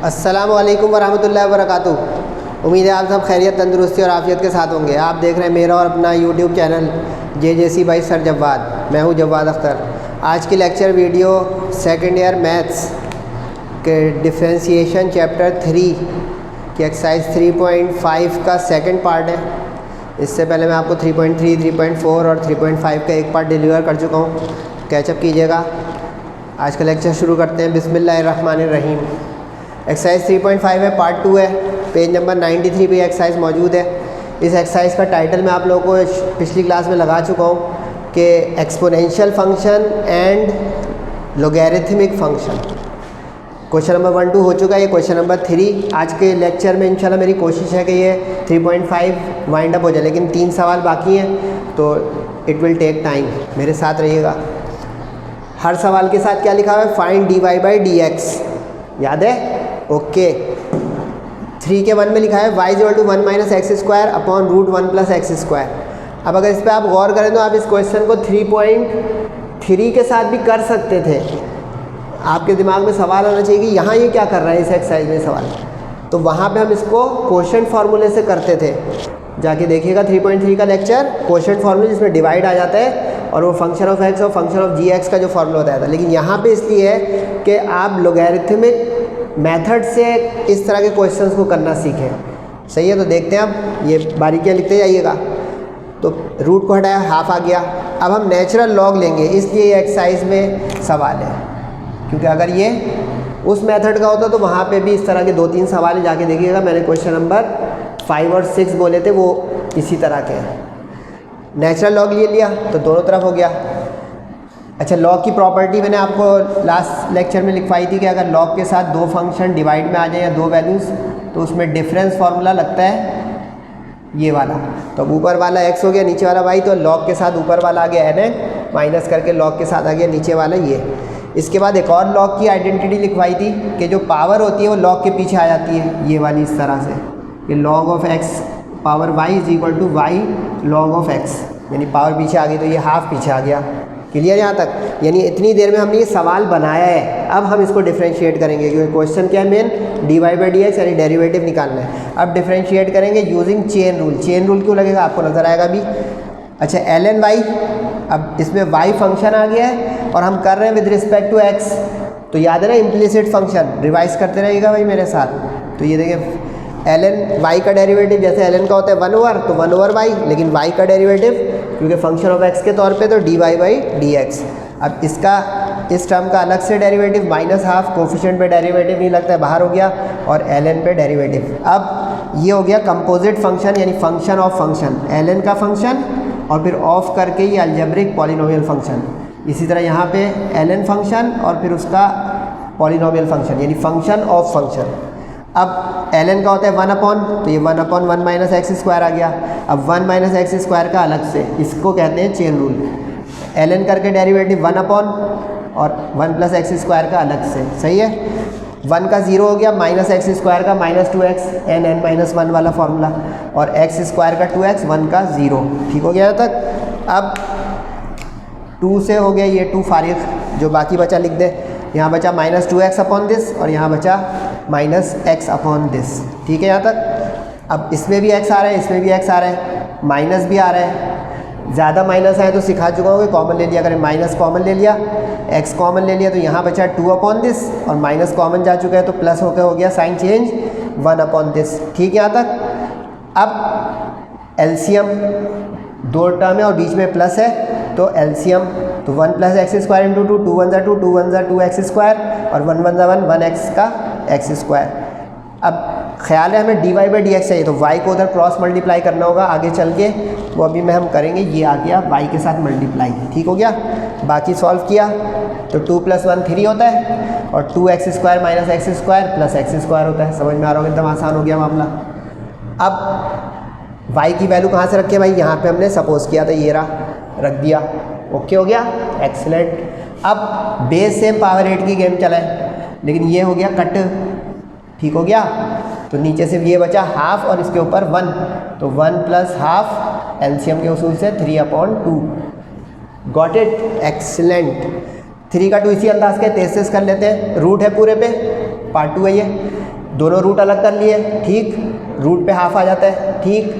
अस्सलामु अलैकुम वरहमतुल्लाहि वबरकातुहू। उम्मीद है आप सब खैरियत, तंदुरुस्ती और आफ़ियत के साथ होंगे। आप देख रहे हैं मेरा और अपना YouTube channel JJC by sir Jawwad. मैं हूं जव्वाद अख्तर। आज की lecture video second year maths के डिफ्रेंशिएशन चैप्टर 3 की एक्सरसाइज 3.5 का सेकंड पार्ट है। इससे पहले मैं आपको 3.3, 3.4 और 3.5 का एक पार्ट डिलीवर कर चुका हूँ, कैचअप कीजिएगा। आज का लेक्चर शुरू करते हैं। बिस्मिल्लाहिर्रहमानिर्रहीम। एक्सरसाइज 3.5 है, पार्ट 2 है। पेज नंबर 93 पे एक्सरसाइज मौजूद है। इस एक्सरसाइज का टाइटल मैं आप लोगों को पिछली क्लास में लगा चुका हूँ कि exponential function and logarithmic function. Question number 1, 2 हो चुका है। ये क्वेश्चन नंबर 3 आज के लेक्चर में इंशाल्लाह मेरी कोशिश है कि ये 3.5 वाइंड अप हो जाए, लेकिन 3 सवाल बाकी हैं तो इट विल टेक टाइम। मेरे साथ रहिएगा। हर सवाल के साथ क्या लिखा हुआ है? Find dy/dx। याद है? ओके। 3 के 1 में लिखा है y = 1 - x² अपॉन √1 + x²। अब अगर इस पर आप गौर करें तो आप इस क्वेश्चन को 3.3 के साथ भी कर सकते थे। आपके दिमाग में सवाल आना चाहिए कि यहाँ ये क्या कर रहा है इस एक्सरसाइज में सवाल। तो वहाँ पे हम इसको क्वोशंट फार्मूले से करते थे। जाके देखिएगा 3.3 का लेक्चर, क्वोशंट फार्मूले जिसमें डिवाइड आ जाता है और वो फंक्शन ऑफ x और फंक्शन ऑफ gx का जो फार्मूला होता है। लेकिन यहाँ पे इसलिए है कि आप लोगैरिथमिक मेथड से इस तरह के क्वेश्चंस को करना सीखें। सही है? तो देखते हैं अब ये बारीकियाँ लिखते जाइएगा। तो रूट को हटाया, हाफ आ गया। अब हम नेचुरल लॉग लेंगे, इसलिए ये एक्सरसाइज में सवाल है। क्योंकि अगर ये उस मेथड का होता तो वहाँ पे भी इस तरह के 2-3 सवाल जाके देखिएगा। मैंने क्वेश्चन नंबर 5 और 6 बोले थे, वो इसी तरह के हैं। नेचुरल लॉग ले लिया तो दोनों तरफ हो गया। अच्छा, लॉग की प्रॉपर्टी मैंने आपको लास्ट लेक्चर में लिखवाई थी कि अगर लॉग के साथ 2 फंक्शन डिवाइड में आ जाए या 2 वैल्यूज़ तो उसमें डिफरेंस फार्मूला लगता है ये वाला। तो अब ऊपर वाला x हो गया, नीचे वाला y, तो लॉग के साथ ऊपर वाला आ गया n माइनस करके लॉग के साथ आ गया नीचे वाला ये। इसके बाद एक और लॉग की आइडेंटिटी लिखवाई थी कि जो पावर होती है वो लॉग के पीछे आ जाती है, ये वाली इस तरह से कि log of x power y = y log of x, यानी पावर पीछे आ गई तो ये हाफ पीछे आ गया। क्लियर यहाँ तक? यानी इतनी देर में हमने ये सवाल बनाया है। अब हम इसको डिफरेंशिएट करेंगे क्योंकि क्वेश्चन क्या है? मेन dy/dx यानी डेरिवेटिव निकालना है। अब डिफरेंशिएट करेंगे using chain rule. Chain rule क्यों लगेगा आपको नज़र आएगा अभी। अच्छा, ln y, अब इसमें y फंक्शन आ गया है और हम कर रहे हैं विद रिस्पेक्ट टू x। तो याद है ना इम्प्लिसिट फंक्शन, रिवाइज करते रहिएगा भाई मेरे साथ। तो ये देखिए ln y का डेरिवेटिव जैसे ln का होता है 1/, तो 1/y, लेकिन y का डेरिवेटिव क्योंकि फंक्शन ऑफ x के तौर पे तो dy/dx। अब इसका इस टर्म का अलग से डेरिवेटिव -½ कोफिशिएंट पे डेरिवेटिव नहीं लगता है, बाहर हो गया, और ln पे डेरिवेटिव। अब ये हो गया कंपोजिट फंक्शन यानी फंक्शन ऑफ फंक्शन, ln का फंक्शन और फिर ऑफ करके ये अलजेब्रिक पॉलिनोमियल फंक्शन। इसी तरह यहाँ पे ln फंक्शन और फिर उसका पॉलिनोमियल फंक्शन यानी फंक्शन ऑफ फंक्शन। अब ln का होता है 1/, तो ये 1/1 - x² आ गया। अब 1 - x² का अलग से, इसको कहते हैं चेन रूल। ln करके डेरिवेटिव 1/, और 1 + x² का अलग से। सही है? 1 का 0 हो गया, -x² का -2x n(n-1) वाला फॉर्मूला, और x² का 2x, 1 का 0। ठीक हो गया यहाँ तक? अब 2 से हो गया ये 2 फारिग, जो बाकी बचा लिख दे। यहाँ बचा -2x अपॉन दिस और यहाँ बचा -x अपॉन दिस। ठीक है यहाँ तक? अब इसमें भी x आ रहा है, इसमें भी x आ रहा है, माइनस भी आ रहा है। ज़्यादा माइनस आए तो सिखा चुका हूँ कि कॉमन ले लिया करें। माइनस कॉमन ले लिया, x कॉमन ले लिया, तो यहाँ बचा 2 अपॉन दिस, और माइनस कॉमन जा चुका है तो प्लस होकर हो गया साइन चेंज 1 अपॉन दिस। ठीक है यहाँ तक? अब एलसीएम 2 टर्म है और बीच में प्लस है, तो एलसीएम तो 1 + x² × 2, 2 1 2, 2 1 2x² और 1 1 1, 1x का x²। अब ख्याल है हमें dy/dx चाहिए, तो y को उधर क्रॉस मल्टीप्लाई करना होगा आगे चल के, वो अभी में हम करेंगे। ये आ गया y के साथ मल्टीप्लाई। ठीक हो गया? बाकी सॉल्व किया तो 2 + 1 3 होता है, और 2x² - x² + x² होता है। समझ में आ रहा होगा? एकदम आसान हो गया मामला। अब y की वैल्यू कहाँ से रखे भाई? यहाँ पे हमने सपोज किया था, ये रहा, रख दिया। ओके हो गया? एक्सीलेंट। अब बेस सेम पावर 8 की गेम चलाए, लेकिन ये हो गया कट। ठीक हो गया? तो नीचे से ये बचा हाफ और इसके ऊपर 1, तो 1 + ½ एलसीएम के उसूल से 3/2। Got it? एक्सीलेंट। 3 का 2 इसी अंदाज के 33 कर लेते हैं, रूट है पूरे पे, पार्ट 2 है ये। दोनों रूट अलग कर लिए, ठीक, रूट पे हाफ आ जाता है, ठीक।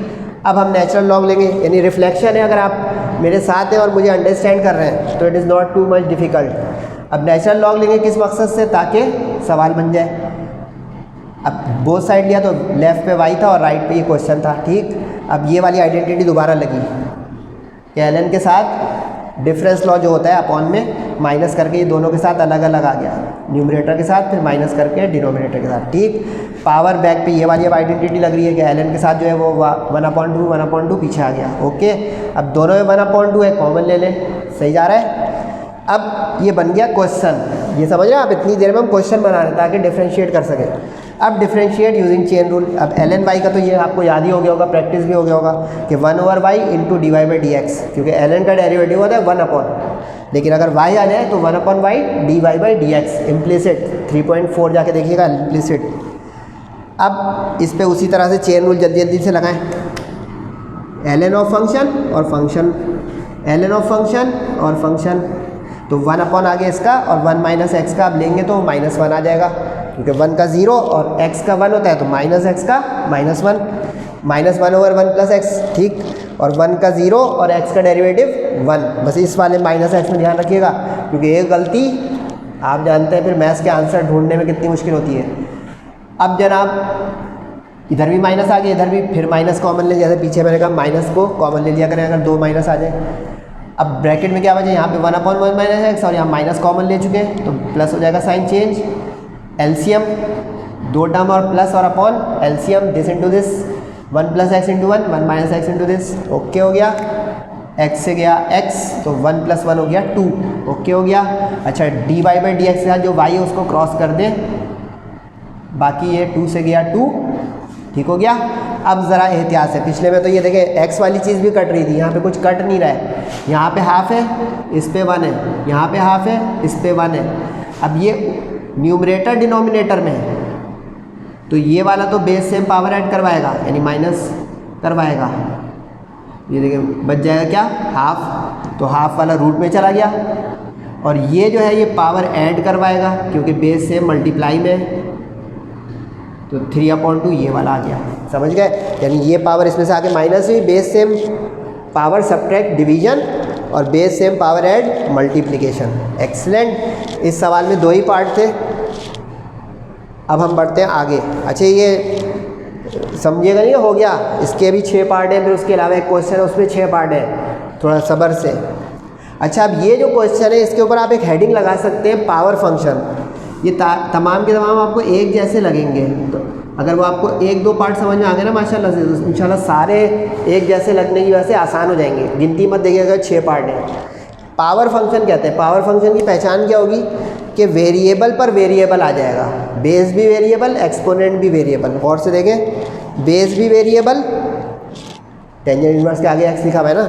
अब हम नेचुरल लॉग लेंगे, यानी रिफ्लेक्शन है। अगर आप मेरे साथ हैं और मुझे अंडरस्टैंड कर रहे हैं तो it is not too much difficult. अब नेचुरल लॉग लेंगे किस मकसद से, ताकि सवाल बन जाए। अब बोथ साइड लिया तो लेफ़्ट पे y था और राइट पे ये क्वेश्चन था, ठीक। अब ये वाली आइडेंटिटी दोबारा लगी कि ln के साथ डिफरेंस लॉ जो होता है अपॉन में माइनस करके ये दोनों के साथ अलग अलग आ गया, न्यूमरेटर के साथ फिर माइनस करके डिनोमिनेटर के साथ, ठीक। पावर बैक पे ये वाली अब आइडेंटिटी लग रही है कि ln के साथ जो है वो 1/2 पीछे आ गया, ओके। अब दोनों में 1/2 है, कॉमन ले लें, सही जा रहा है। अब ये बन गया क्वेश्चन, ये समझ रहे हैं आप, इतनी देर में हम क्वेश्चन बना रहे हैं ताकि डिफ्रेंशिएट कर सकें। अब डिफ्रेंशिएट यूजिंग चेन रूल। अब ln y का तो ये आपको याद ही हो गया होगा, प्रैक्टिस भी हो गया होगा कि 1/y इंटू dy/dx, क्योंकि ln का डेरिवेटिव होता है 1/, लेकिन अगर y आ जाए तो 1/y dy/dx इम्प्लिसिट, 3.4 जाके देखिएगा इम्प्लिसिट। अब इस पे उसी तरह से चेन रूल जल्दी जल्दी से लगाएं। ln ऑफ फंक्शन और फंक्शन, ln ऑफ फंक्शन और फंक्शन, तो 1 आ गया इसका और 1 माइनस एक्स का अब लेंगे तो -1 आ जाएगा, क्योंकि 1 का 0 और x का 1 होता है, तो माइनस एक्स का -1, -1/1 प्लस एक्स, ठीक। और 1 का 0 और x का डेरिवेटिव 1, बस इस वाले माइनस एक्स में ध्यान रखिएगा, क्योंकि एक गलती आप जानते हैं फिर मैथ्स के आंसर ढूंढने में कितनी मुश्किल होती है। अब जनाब इधर भी माइनस आ गया, इधर भी, फिर माइनस कॉमन ले, जैसे पीछे मैंने कहा माइनस को कॉमन ले लिया करें अगर 2 माइनस आ जाए। अब ब्रैकेट में क्या बचा, यहाँ पे 1/1 माइनस एक्स और यहाँ माइनस कॉमन ले चुके हैं तो प्लस हो जाएगा, साइन चेंज, एलसीएम, 2 टर्म और प्लस और upon, LCM this into this, 1 plus x into 1, 1 minus x into this, okay हो गया। x से गया x तो 1 + 1 हो गया 2, ओके हो गया। अच्छा dy/dx के साथ जो y है उसको क्रॉस कर दें, बाकी ये 2 से गया 2, ठीक हो गया। अब ज़रा एहतियात से, पिछले में तो ये देखें x वाली चीज़ भी कट रही थी, यहाँ पे कुछ कट नहीं रहा है, यहाँ पे हाफ है इस पे 1 है, यहाँ पे हाफ है इस पे 1 है। अब ये न्यूमरेटर डिनोमिनेटर में है तो ये वाला तो बेस सेम पावर ऐड करवाएगा, यानी माइनस करवाएगा, ये देखिए बच जाएगा क्या, हाफ, तो हाफ वाला रूट में चला गया। और ये जो है ये पावर ऐड करवाएगा क्योंकि बेस सेम मल्टीप्लाई में, तो 3/2 ये वाला आ गया, समझ गए। यानी ये पावर इसमें से आके माइनस हुई, base same power subtract division और base same power add multiplication. Excellent. इस सवाल में 2 ही पार्ट थे। अब हम बढ़ते हैं आगे। अच्छा ये समझिएगा नहीं, हो गया, इसके भी 6 पार्ट हैं, फिर उसके अलावा एक क्वेश्चन है उसमें 6 पार्ट है, थोड़ा सब्र से। अच्छा अब ये जो क्वेश्चन है इसके ऊपर आप एक हेडिंग लगा सकते हैं, पावर फंक्शन। ये तमाम के तमाम आपको एक जैसे लगेंगे, तो अगर वो आपको 1-2 पार्ट समझ में आ गए ना माशाल्लाह से, तो इंशाल्लाह सारे एक जैसे लगने की वजह से आसान हो जाएंगे। गिनती मत देखिएगा, 6 पार्ट है। पावर फंक्शन कहते हैं, पावर फंक्शन की पहचान क्या होगी कि वेरिएबल पर वेरिएबल आ जाएगा, बेस भी वेरिएबल, एक्सपोनेंट भी वेरिएबल। और से देखें, बेस भी वेरिएबल, टेंजेंट इनवर्स के आगे एक्स लिखा हुआ है ना,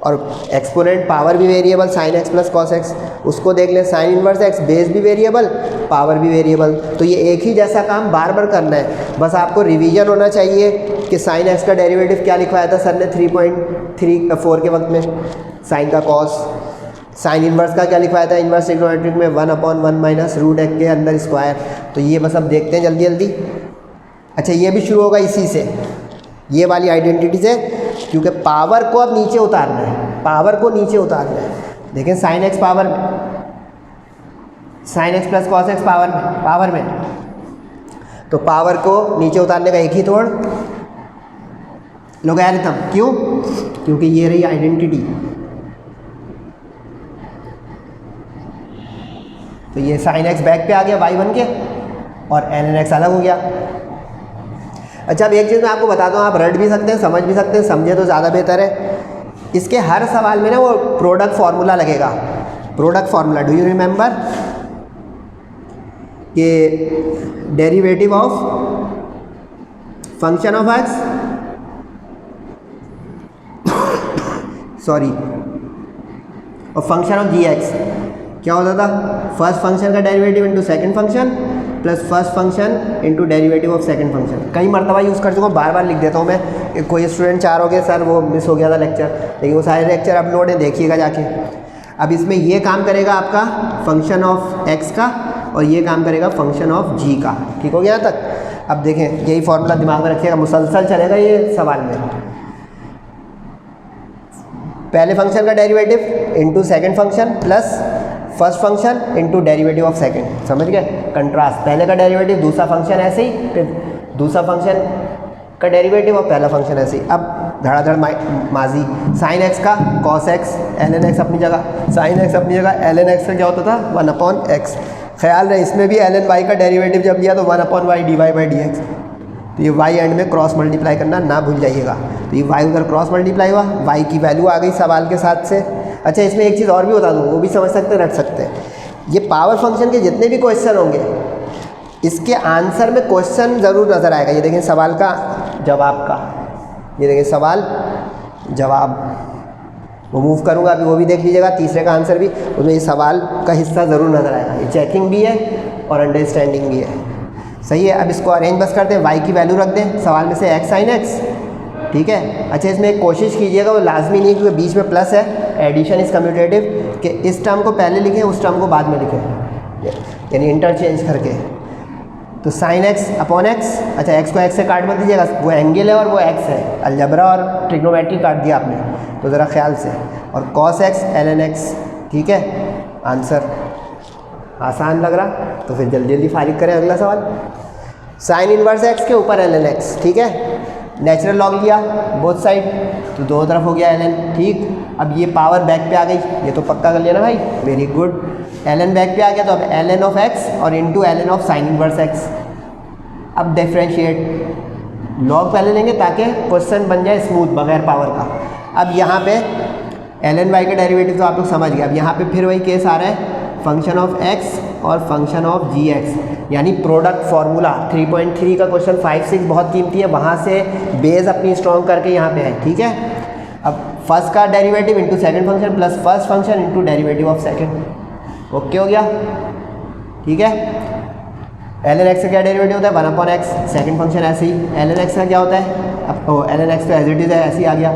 और एक्सपोनेंट पावर भी variable, sine x plus cos x. उसको देख लें, साइन इनवर्स एक्स, बेस भी वेरिएबल, पावर भी वेरिएबल। तो ये एक ही जैसा काम बार बार करना है, बस आपको रिवीजन होना चाहिए कि साइन एक्स का डेरिवेटिव क्या लिखवाया था सर ने 3.34 के वक्त में, साइन का कॉस। साइन इनवर्स का क्या लिखवाया था इनवर्स ट्रिग्नोमेट्रिक में, 1/1 माइनस रूट एक्स के अंदर स्क्वायर। तो ये बस अब देखते हैं जल्दी जल्दी। अच्छा ये भी शुरू होगा इसी से, ये वाली आइडेंटिटी से, क्योंकि पावर को अब नीचे उतारना है, पावर को नीचे उतारना है। देखें साइन एक्स पावर में, sine x plus cos x power में, तो पावर को नीचे उतारने का एक ही तोड़, लोगैरिथम। क्यों? क्योंकि ये रही आइडेंटिटी। तो ये साइन एक्स बैक पे आ गया y बन के, और ln x अलग हो गया। अच्छा अब एक चीज़ मैं आपको बताता हूँ, आप रट भी सकते हैं, समझ भी सकते हैं, समझे तो ज़्यादा बेहतर है। इसके हर सवाल में ना वो प्रोडक्ट फार्मूला लगेगा, product formula. Do you remember कि derivative of function of X, sorry, और फंक्शन ऑफ जी एक्स क्या होता था, फर्स्ट फंक्शन का derivative into second function plus first function into derivative of second function. कई मरतबा use कर चुका हूँ, बार बार लिख देता हूँ मैं। कोई स्टूडेंट चाह रहे सर वो मिस हो गया था लेक्चर, लेकिन वो सारे लेक्चर अपलोड है, देखिएगा जाके। अब इसमें ये काम करेगा आपका फंक्शन ऑफ एक्स का और ये काम करेगा फंक्शन ऑफ जी का। ठीक हो गया यहाँ तक? अब देखें, यही फॉर्मूला दिमाग में रखिएगा, मुसलसल चलेगा ये सवाल में। पहले फंक्शन का derivative into second function plus first function into derivative of second. समझ गए? कंट्रास्ट, पहले का डेरिवेटिव दूसरा फंक्शन ऐसे ही, फिर दूसरा फंक्शन का डेरिवेटिव और पहला फंक्शन ऐसे ही। अब धड़ाधड़ माजी, साइन एक्स का cos x, l n x अपनी जगह, साइन एक्स अपनी जगह, एल एन एक्स का क्या होता था 1/x। ख्याल रहे इसमें भी एल एन वाई का डेरिवेटिव जब लिया तो 1/y dy/dx। तो ये y एंड में क्रॉस मल्टीप्लाई करना ना भूल जाइएगा। तो ये y उधर क्रॉस मल्टीप्लाई हुआ, y की वैल्यू आ गई सवाल के साथ से। अच्छा, इसमें एक चीज़ और भी बता दूँ, वो भी समझ सकते हैं, रट सकते हैं। ये पावर फंक्शन के जितने भी क्वेश्चन होंगे इसके आंसर में क्वेश्चन ज़रूर नज़र आएगा। ये देखें सवाल का जवाब का, ये देखिए सवाल जवाब, वो मूव करूँगा अभी, वो भी देख लीजिएगा। तीसरे का आंसर भी, उसमें ये सवाल का हिस्सा ज़रूर नज़र आएगा। ये चेकिंग भी है और अंडरस्टैंडिंग भी है। सही है? अब इसको अरेंज बस करते हैं, y की वैल्यू रख दें सवाल में से x sin x। ठीक है? अच्छा, इसमें एक कोशिश कीजिएगा, वो लाजमी नहीं क्योंकि बीच में प्लस है, एडिशन इज कम्यूटेटिव, कि इस टर्म को पहले लिखें उस टर्म को बाद में लिखें, यानी इंटरचेंज करके। तो साइन एक्स अपॉन एक्स, अच्छा एक्स को एक्स से काट मत दीजिएगा, वो एंगल है और वो एक्स है, अलजबरा और ट्रिग्नोमेट्री काट दिया आपने, तो ज़रा ख्याल से। और cos x l n x. ठीक है? आंसर आसान लग रहा तो फिर जल्दी जल्दी फारिग करें। अगला सवाल, साइन इनवर्स एक्स के ऊपर एल एन एक्स। ठीक है? नेचुरल लॉग लिया बोथ साइड, तो दोनों तरफ हो गया एल एन। ठीक, अब ये पावर बैक पे आ गई, ये तो पक्का कर लिया ना भाई, very good. L n back पे आ गया, तो अब एल एन ऑफ एक्स और into l n of sine inverse x. अब डिफ्रेंशिएट, लॉग पहले लेंगे ताकि क्वेश्चन बन जाए स्मूथ बगैर पावर का। अब यहाँ पे एल एन वाई का डेरिवेटिव तो आप लोग समझ गए। अब यहाँ पे फिर वही केस आ रहा है, फंक्शन ऑफ एक्स और फंक्शन ऑफ जी एक्स, यानी प्रोडक्ट फार्मूला। 3.3 का क्वेश्चन 5-6 बहुत कीमती है, वहाँ से बेस अपनी स्ट्रॉन्ग करके यहाँ पे है। ठीक है? अब फर्स्ट का derivative into second function plus first function into derivative of second. Okay हो गया? ठीक है? एल एन एक्स का क्या डेरिवेटिव होता है 1/x, सेकेंड फंक्शन ऐसे ही। एल एन एक्स का क्या होता है, अब एल एन एक्स तो एज इट इज़ है, ऐसे ही आ गया।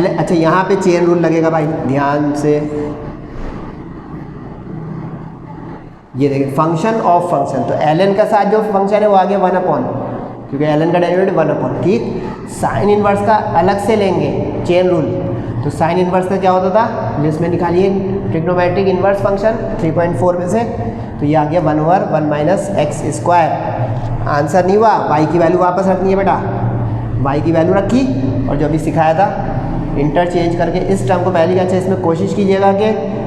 अच्छा, यहाँ पे चेन रूल लगेगा भाई, ध्यान से। ये देखिए फंक्शन ऑफ फंक्शन, तो एल एन का साथ जो फंक्शन है वो आ गया 1/, क्योंकि एल एन का डेरिवेटिव 1/। ठीक, साइन इनवर्स का अलग से लेंगे, चेन रूल। तो साइन इनवर्स का क्या होता था, लिस्ट में निकालिए, ट्रिग्नोमेट्रिक इनवर्स फंक्शन 3.4 में से, तो ये आ गया 1/1 - x²। आंसर नहीं हुआ, y की वैल्यू वापस रखनी है बेटा, y की वैल्यू रखी और जो अभी सिखाया था इंटरचेंज करके इस टर्म को पहले। अच्छा, इसमें कोशिश कीजिएगा कि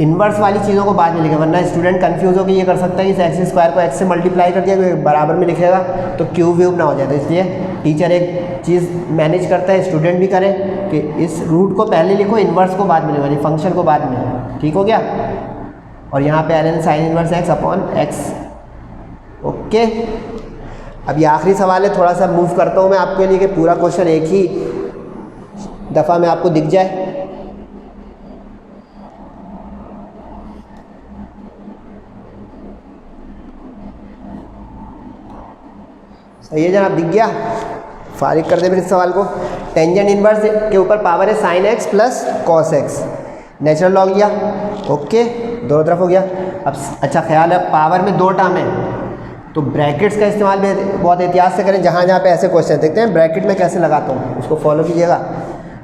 इन्वर्स वाली चीज़ों को बाद में लिखें, वरना स्टूडेंट कंफ्यूज होकर ये कर सकता है कि इस x² को x से मल्टीप्लाई कर दिया बराबर में लिखेगा तो क्यूब व्यूब ना हो जाए। तो इसलिए टीचर एक चीज़ मैनेज करता है, स्टूडेंट भी करे, कि इस रूट को पहले लिखो, इन्वर्स को बाद में लिखो, यानी फंक्शन को बाद में। ठीक हो गया? और यहाँ पे l n sine inverse x upon x. Okay, अब ये आखिरी सवाल है, थोड़ा सा मूव करता हूँ मैं आपके लिए कि पूरा क्वेश्चन एक ही दफ़ा में आपको दिख जाए। सही है जनाब, दिख गया? फारिग कर दे फिर इस सवाल को। टेंजेंट इनवर्स के ऊपर पावर है sine x plus cos x, natural log लिया। ओके, दोनों तरफ हो गया। अब अच्छा ख्याल है, पावर में दो टर्म है तो ब्रैकेट्स का इस्तेमाल भी बहुत एहतियात से करें। जहाँ जहाँ पे ऐसे क्वेश्चन देखते हैं ब्रैकेट में कैसे लगाता हूँ उसको फॉलो कीजिएगा।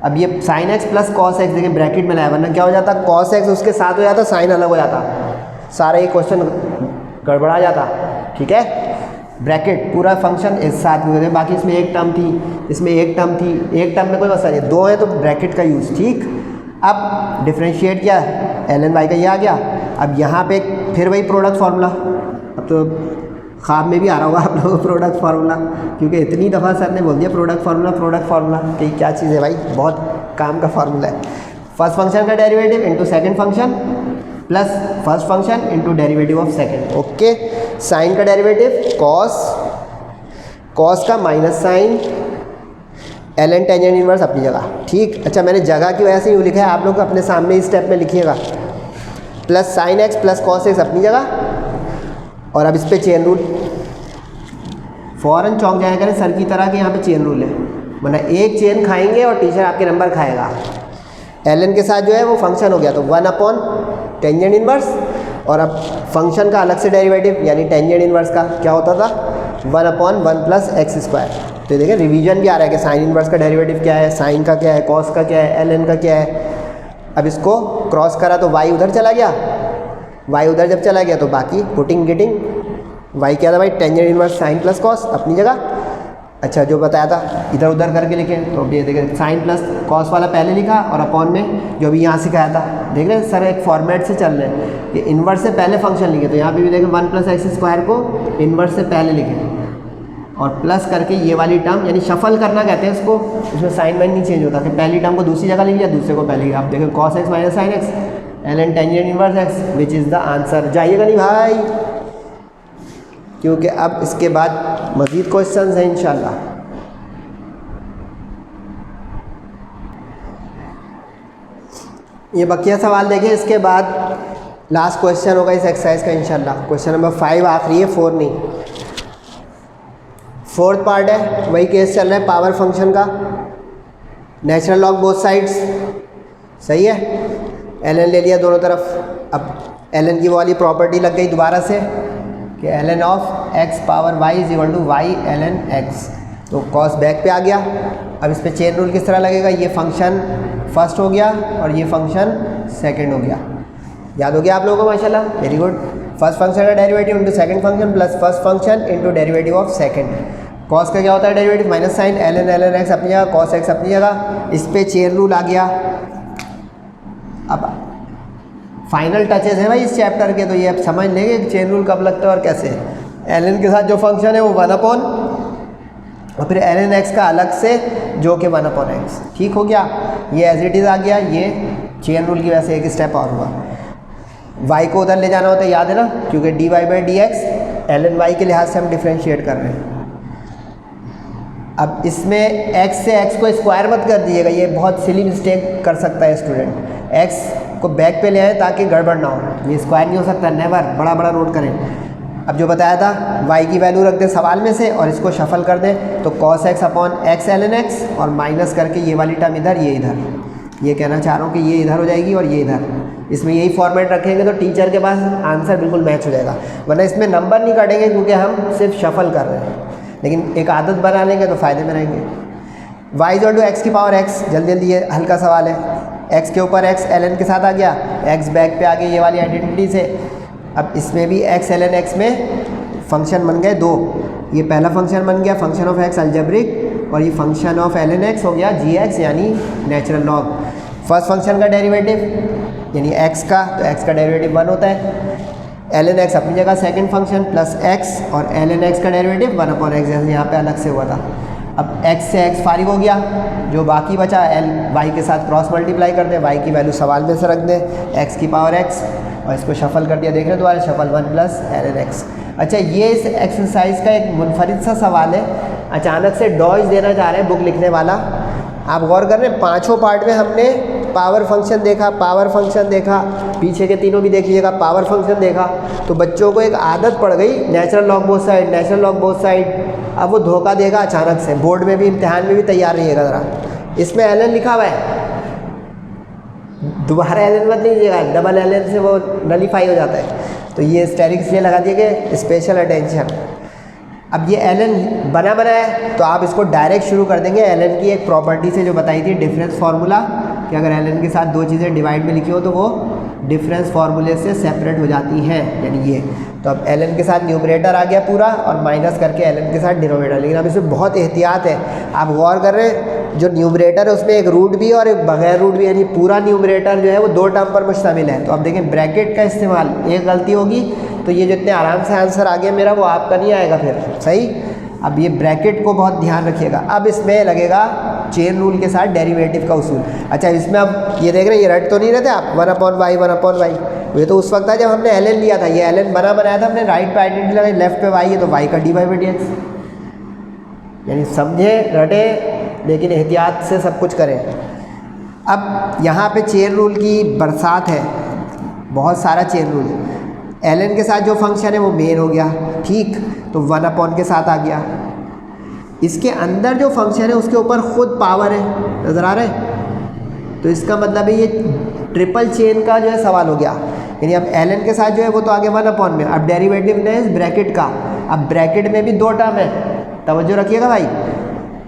अब ये sine x plus cos x देखिए ब्रैकेट में लाया, वरना क्या हो जाता, कॉस एक्स उसके साथ हो जाता, साइन अलग हो जाता, सारा ये क्वेश्चन गड़बड़ा जाता। ठीक है? ब्रैकेट पूरा फंक्शन एक साथ में होते, बाकी इसमें एक टर्म थी, इसमें एक टर्म थी, एक टर्म में कोई मसला नहीं, दो है तो ब्रैकेट का यूज़। ठीक, अब डिफ्रेंशिएट किया, एल एन वाई का ये आ गया। अब यहाँ पे फिर वही प्रोडक्ट फार्मूला, अब तो ख्वाब में भी आ रहा होगा आप लोगों को प्रोडक्ट फार्मूला, क्योंकि इतनी दफ़ा सर ने बोल दिया प्रोडक्ट फार्मूला कि क्या चीज़ है भाई, बहुत काम का फार्मूला है। फर्स्ट फंक्शन का derivative into second function plus first function into derivative of second. Okay, sine का डेरिवेटिव कॉस का minus sine, l n tangent inverse अपनी जगह। ठीक, अच्छा मैंने जगह की वजह से यूँ लिखा है, आप लोग अपने सामने इस स्टेप में लिखिएगा, plus sine x plus cos x अपनी जगह। और अब इस पर चेन रूल, फ़ौरन चौंक जाया करें सर की तरह कि यहाँ पे चेन रूल है, वरना एक चेन खाएंगे और टीचर आपके नंबर खाएगा। एल एन के साथ जो है वो फंक्शन हो गया, तो 1/टेंजेंट इनवर्स, और अब फंक्शन का अलग से डेरिवेटिव यानी टेंजेंट इनवर्स का क्या होता था 1/1 + x²। तो देखें रिवीजन भी आ रहा है कि साइन इनवर्स का डेरिवेटिव क्या है, साइन का क्या है, कॉस का क्या है, ln का क्या है। अब इसको क्रॉस करा तो y उधर चला गया, y उधर जब चला गया तो बाकी पुटिंग गेटिंग y क्या था भाई tangent inverse sine plus cos अपनी जगह। अच्छा जो बताया था इधर उधर करके लिखें तो अब ये देखें साइन प्लस कॉस वाला पहले लिखा और अपॉन में जो भी यहाँ सिखाया था। देख रहे हैं सर एक फॉर्मेट से चल रहे हैं, ये इन्वर्स से पहले फंक्शन लिखे तो यहाँ पे भी देखें 1 + x² को इन्वर्स से पहले लिखें और प्लस करके ये वाली टर्म यानी शफल करना कहते हैं इसको, इसमें साइन वाइन नहीं चेंज होता कि पहली टर्म को दूसरी जगह लिख लिया दूसरे को पहले। आप देखें cos x - sin x ln tangent inverse x which is the answer. जाइएगा नहीं भाई, क्योंकि अब इसके बाद मज़ीद क्वेश्चंस हैं इंशाल्लाह। ये बकिया सवाल देखें, इसके बाद लास्ट क्वेश्चन होगा इस एक्सरसाइज का इंशाल्लाह। क्वेश्चन नंबर 5 आखिरी है, 4 नहीं, 4th पार्ट है। वही केस चल रहा है पावर फंक्शन का, नेचुरल लॉग बोथ साइड्स, सही है। ln ले लिया दोनों तरफ। अब ln की वो वाली प्रॉपर्टी लग गई दोबारा से कि ln of x power y = y ln x, तो कॉस बैक पे आ गया। अब इस पर चेन रूल किस तरह लगेगा, ये फंक्शन फर्स्ट हो गया और ये फंक्शन सेकंड हो गया। याद हो गया आप लोगों को माशाल्लाह, वेरी गुड। फर्स्ट फंक्शन का derivative into second function plus first function into derivative of second. Cos का क्या होता है derivative minus sine ln x अपनी जगह, कॉस x अपनी जगह। इस पर चेन रूल आ गया। अब फाइनल टचेस हैं भाई इस चैप्टर के, तो ये आप समझ लेंगे कि चेन रूल कब लगता है और कैसे। ln के साथ जो फंक्शन है वो 1/, और फिर ln x का अलग से जो कि 1/x। ठीक हो गया, ये एज इट इज़ आ गया। ये चेन रूल की वजह से एक स्टेप और हुआ। y को उधर ले जाना होता है, याद है ना, क्योंकि dy/dx ln y के लिहाज से हम डिफ्रेंशिएट कर रहे हैं। अब इसमें x से x को स्क्वायर मत कर दीजिएगा, ये बहुत सिली मिस्टेक कर सकता है स्टूडेंट। x को बैक पे ले आए ताकि गड़बड़ ना हो, ये स्क्वायर नहीं हो सकता, नेवर, बड़ा बड़ा नोट करें। अब जो बताया था y की वैल्यू रख दें सवाल में से और इसको शफल कर दें तो cos x upon x ln x और माइनस करके ये वाली टर्म इधर, ये इधर। ये कहना चाह रहा हूँ कि ये इधर हो जाएगी और ये इधर। इसमें यही फॉर्मेट रखेंगे तो टीचर के पास आंसर बिल्कुल मैच हो जाएगा, वरना इसमें नंबर नहीं कटेंगे क्योंकि हम सिर्फ शफल कर रहे हैं। लेकिन एक आदत बना लेंगे तो फ़ायदे में रहेंगे। y = x की पावर x, जल्दी जल्दी ये हल्का सवाल है। x के ऊपर x ln के साथ आ गया, x बैक पे आ गई ये वाली आइडेंटिटी से। अब इसमें भी x ln x में फंक्शन बन गए 2। ये पहला फंक्शन बन गया फंक्शन ऑफ x अलजेब्रिक, और ये फंक्शन ऑफ ln x हो गया gx यानी नेचुरल लॉग। फर्स्ट फंक्शन का डेरिवेटिव यानी x का, तो x का डेरिवेटिव 1 होता है। ln x अपनी जगह सेकंड फंक्शन प्लस x और ln x का डेरिवेटिव 1/x, जैसे यहाँ पे अलग से हुआ था। अब x से x फारिग हो गया, जो बाकी बचा y के साथ क्रॉस मल्टीप्लाई कर दें, y की वैल्यू सवाल में से रख दें x की पावर x और इसको शफल कर दिया। देख रहे हैं दोबारा शफल 1 + ln x। अच्छा ये इस एक्सरसाइज का एक मुनफरिद सा सवाल है, अचानक से डॉज देना चाह रहे हैं बुक लिखने वाला। आप गौर कर रहे हैं पाँचों पार्ट में हमने पावर फंक्शन देखा, पावर फंक्शन देखा, पीछे के तीनों भी देख लीजिएगा, पावर फंक्शन देखा। तो बच्चों को एक आदत पड़ गई natural log both side, natural log both side. अब वो धोखा देगा अचानक से, बोर्ड में भी इम्तिहान में भी तैयार रहिएगा ज़रा। इसमें ln लिखा हुआ है, दोबारा ln मत लीजिएगा, डबल ln से वो नलीफाई हो जाता है। तो ये स्टेरिक इसलिए लगा दिए कि स्पेशल अटेंशन। अब ये ln बना है तो आप इसको डायरेक्ट शुरू कर देंगे ln की एक प्रॉपर्टी से जो बताई थी डिफरेंस फार्मूला, कि अगर ln के साथ दो चीज़ें डिवाइड में लिखी हो तो वो डिफरेंस फार्मूले से सेपरेट हो जाती हैं, यानी ये। तो अब ln के साथ न्यूमरेटर आ गया पूरा और माइनस करके ln के साथ डिनोमिनेटर। लेकिन अब इसमें बहुत एहतियात है, आप गौर कर रहे हैं जो न्यूमरेटर है उसमें एक रूट भी है और एक बगैर रूट भी, यानी पूरा न्यूमरेटर जो है वो 2 टर्म पर मुश्तमिल है। तो अब देखें ब्रैकेट का इस्तेमाल, एक गलती होगी तो ये जितने आराम से आंसर आ गया मेरा वो आपका नहीं आएगा फिर, सही। अब ये ब्रैकेट को बहुत ध्यान रखिएगा। अब इसमें लगेगा चेन रूल के साथ डेरिवेटिव का उसूल। अच्छा इसमें अब ये देख रहे हैं, ये रट तो नहीं रहते आप 1/y 1/y, ये तो उस वक्त था जब हमने ln लिया था। ये ln बनाया था हमने, राइट पे आइडेंटिटी लगाई, लेफ्ट पे y है तो y का dy/dx। यानी समझे रटे लेकिन एहतियात से सब कुछ करें। अब यहाँ पे चेन रूल की बरसात है, बहुत सारा चेन रूल। ln के साथ जो फंक्शन है वो मेन हो गया, ठीक, तो 1/, के साथ आ गया। इसके अंदर जो फंक्शन है उसके ऊपर खुद पावर है, नज़र आ रहा है। तो इसका मतलब है ये ट्रिपल चेन का जो है सवाल हो गया। यानी अब ln के साथ जो है वो तो आगे 1 में, अब डेरिवेटिव ने इस ब्रैकेट का, अब ब्रैकेट में भी 2 टर्म है, तवज्जो रखिएगा भाई।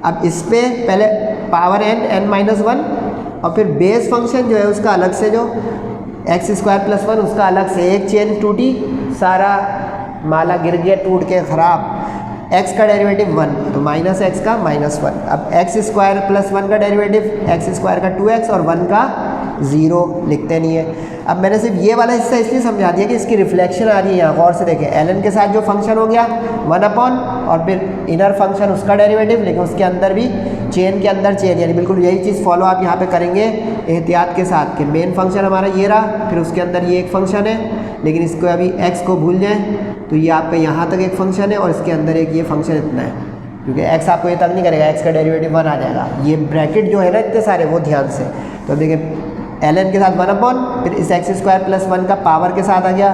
अब इस पे पहले पावर n-1 और फिर बेस फंक्शन जो है उसका अलग से, जो x² + 1 उसका अलग से, एक चेन टूटी, सारा माला गिर गया टूट के ख़राब। x का डेरिवेटिव 1 तो -x का -1। अब x² + 1 का डेरिवेटिव x² का 2x और 1 का 0 लिखते नहीं है। अब मैंने सिर्फ ये वाला हिस्सा इसलिए समझा दिया कि इसकी रिफ्लेक्शन आ रही है यहाँ, गौर से देखें। ln के साथ जो फंक्शन हो गया 1 और फिर इनर फंक्शन उसका डेरिवेटिव, लेकिन उसके अंदर भी चेन के अंदर चेन, यानी बिल्कुल यही चीज़ फॉलो आप यहाँ पे करेंगे एहतियात के साथ कि मेन फंक्शन हमारा ये रहा, फिर उसके अंदर ये एक फंक्शन है, लेकिन इसको अभी x को भूल जाएँ तो ये आपका यहाँ तक एक फ़ंक्शन है और इसके अंदर एक ये फंक्शन इतना है, क्योंकि x आपको ये तंग नहीं करेगा, x का डेरिवेटिव 1 आ जाएगा। ये ब्रैकेट जो है ना इतने सारे, वो ध्यान से। तो देखिए ln के साथ 1 फिर इस x² + 1 का पावर के साथ आ गया,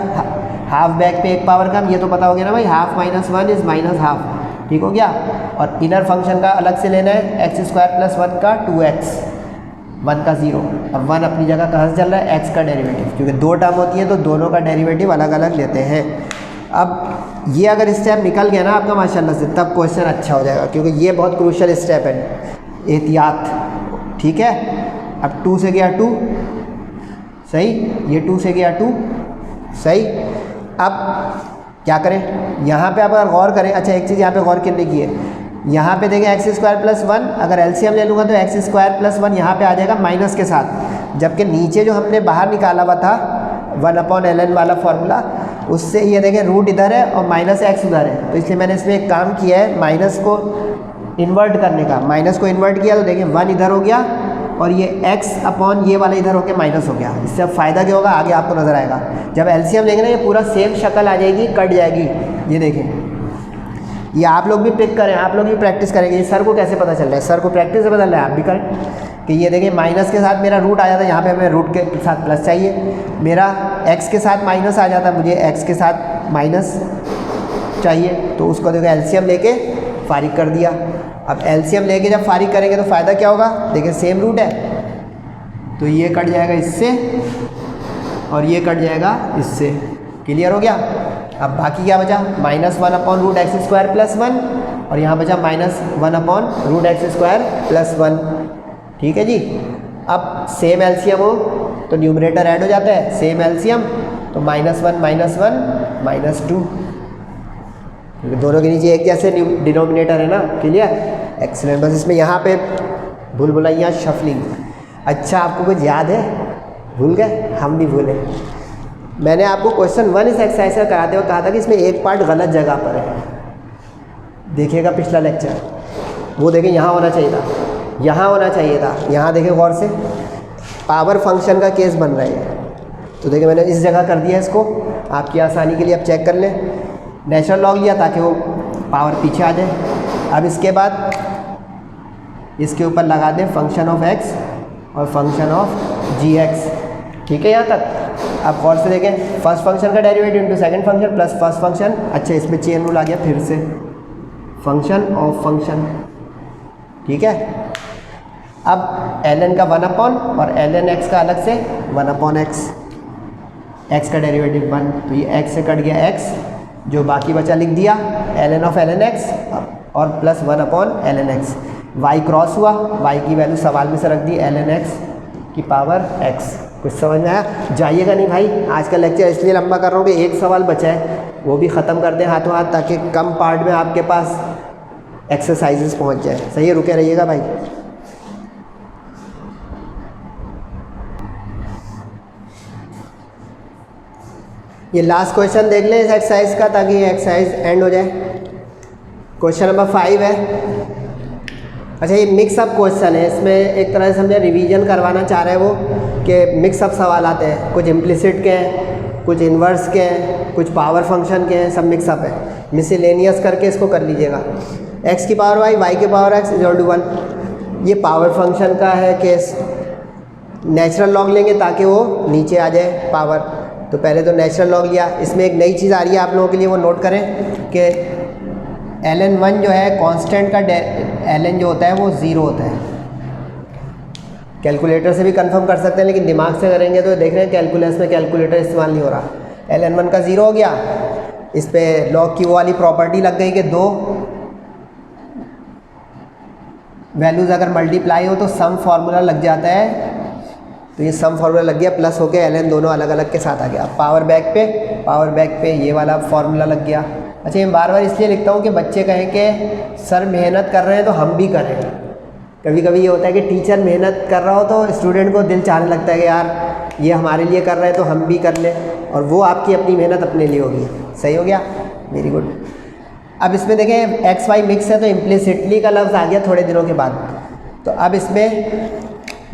हाफ बैक पे एक पावर कम, ये तो पता हो गया ना भाई, हाफ -1 इज़ -हाफ, ठीक हो गया। और इनर फंक्शन का अलग से लेना है, x² + 1 का 2x, 1 का 0। अब 1 अपनी जगह कहाँ से चल रहा है, x का डेरिवेटिव, क्योंकि 2 टर्म होती है तो दोनों का डेरिवेटिव अलग अलग लेते हैं। अब ये अगर स्टेप निकल गया ना आपका माशाल्लाह से, तब क्वेश्चन अच्छा हो जाएगा, क्योंकि ये बहुत क्रूशल स्टेप है, एहतियात, ठीक है। अब 2 से गया 2, सही, ये 2 से गया 2, सही। अब क्या करें, यहाँ पे आप अगर गौर करें, अच्छा एक चीज़ यहाँ पे गौर करने की है, यहाँ पे देखें x² + 1, अगर एलसीएम ले लूँगा तो x² + 1 यहाँ पे आ जाएगा माइनस के साथ, जबकि नीचे जो हमने बाहर निकाला हुआ था 1/ln वाला फॉर्मूला, उससे ये देखें रूट इधर है और -x उधर है, तो इसलिए मैंने इसमें एक काम किया है माइनस को इन्वर्ट करने का। माइनस को इन्वर्ट किया तो देखिए 1 इधर हो गया और ये x/ ये वाला इधर होके माइनस हो गया। इससे अब फ़ायदा क्या होगा आगे आपको नज़र आएगा, जब एलसीएम लेंगे ना ये पूरा सेम शक्ल आ जाएगी, कट जाएगी। ये देखें, ये आप लोग भी पिक करें, आप लोग भी प्रैक्टिस करेंगे। ये सर को कैसे पता चल रहा है, सर को प्रैक्टिस से पता चल रहा है, आप भी करें कि ये देखें माइनस के साथ मेरा रूट आ जाता है, यहाँ पे हमें रूट के साथ प्लस चाहिए, मेरा x के साथ माइनस आ जाता है, मुझे x के साथ माइनस चाहिए, तो उसको देखो एलसीएम लेके फारिग कर दिया। अब एलसीएम लेके जब फारिग करेंगे तो फ़ायदा क्या होगा, देखिए सेम रूट है तो ये कट जाएगा इससे और ये कट जाएगा इससे, क्लियर हो गया। अब बाकी क्या बचा, -1/√x² + 1 और यहाँ बचा -1/√x² + 1, ठीक है जी। अब सेम एलसीएम हो तो न्यूमरेटर ऐड हो जाता है, सेम एलसीएम तो -1 -1 -2, क्योंकि दोनों के नीचे एक जैसे डिनोमिनेटर है ना, क्लियर, एक्सीलेंट। बस इसमें यहाँ पे भूल-भुलैया शफलिंग। अच्छा आपको कुछ याद है, भूल गए, हम भी भूले। मैंने आपको क्वेश्चन 1 इस एक्सरसाइज का कराते हुए कहा था कि इसमें एक पार्ट गलत जगह पर है, देखिएगा पिछला लेक्चर, वो देखें यहाँ होना चाहिए था, यहाँ होना चाहिए था, यहाँ देखें गौर से, पावर फंक्शन का केस बन रहा है, तो देखिए मैंने इस जगह कर दिया इसको आपकी आसानी के लिए। अब चेक कर लें, नेचुरल लॉग लिया ताकि वो पावर पीछे आ जाए। अब इसके बाद इसके ऊपर लगा दें फंक्शन ऑफ x और फंक्शन ऑफ gx, ठीक है यहाँ तक। अब गौर से देखें, फर्स्ट फंक्शन का derivative into second function plus first function, अच्छा इसमें चेन रूल आ गया फिर से, फंक्शन ऑफ फंक्शन, ठीक है। अब ln का 1/ और ln x का अलग से 1/x, x का डेरिवेटिव 1, तो ये x से कट गया x, जो बाकी बचा लिख दिया ln ऑफ ln x और plus 1/ln x। y cross हुआ, y की वैल्यू सवाल में से रख दी ln x की पावर x। कुछ समझ में आया, जाइएगा नहीं भाई, आज का लेक्चर इसलिए लंबा कर रहा हूँ कि एक सवाल बचा है वो भी ख़त्म कर दें हाथों हाथ, ताकि कम पार्ट में आपके पास एक्सरसाइजेस पहुँच जाए। सही है, रुके रहिएगा भाई। ये लास्ट क्वेश्चन देख लें इस एक्सरसाइज का, ताकि ये एक्सरसाइज एंड हो जाए। क्वेश्चन नंबर 5 है। अच्छा ये मिक्सअप क्वेश्चन है, इसमें एक तरह से समझे रिवीजन करवाना चाह रहे हैं वो कि मिक्सअप सवाल आते हैं, कुछ इम्प्लिसिट के हैं, कुछ इन्वर्स के हैं, कुछ पावर फंक्शन के हैं, सब मिक्सअप है। मिसलेनियस करके इसको कर लीजिएगा। x की पावर y, y की पावर x = 1, ये पावर फंक्शन का है केस। नेचुरल लॉग लेंगे ताकि वो नीचे आ जाए पावर, तो पहले तो नेचुरल लॉग लिया। इसमें एक नई चीज़ आ रही है आप लोगों के लिए, वो नोट करें कि ln1 जो है कांस्टेंट का ln जो होता है वो 0 होता है, कैलकुलेटर से भी कंफर्म कर सकते हैं, लेकिन दिमाग से करेंगे तो देख रहे हैं कैलकुलस में कैलकुलेटर इस्तेमाल नहीं हो रहा। ln1 का 0 हो गया, इस पर लॉग की वो वाली प्रॉपर्टी लग गई कि दो वैल्यूज़ अगर मल्टीप्लाई हो तो सम फार्मूला लग जाता है। तो ये सम फार्मूला लग गया, प्लस होके ln दोनों अलग अलग के साथ आ गया। पावर बैक पे ये वाला फार्मूला लग गया। अच्छा, मैं बार बार इसलिए लिखता हूँ कि बच्चे कहें कि सर मेहनत कर रहे हैं तो हम भी करें। कभी कभी ये होता है कि टीचर मेहनत कर रहा हो तो स्टूडेंट को दिल चाहने लगता है कि यार ये हमारे लिए कर रहे हैं तो हम भी कर लें, और वो आपकी अपनी मेहनत अपने लिए होगी। सही हो गया, वेरी गुड। अब इसमें देखें एक्स वाई मिक्स है तो इम्प्लिसिटली का लफ्ज़ आ गया थोड़े दिनों के बाद। तो अब इसमें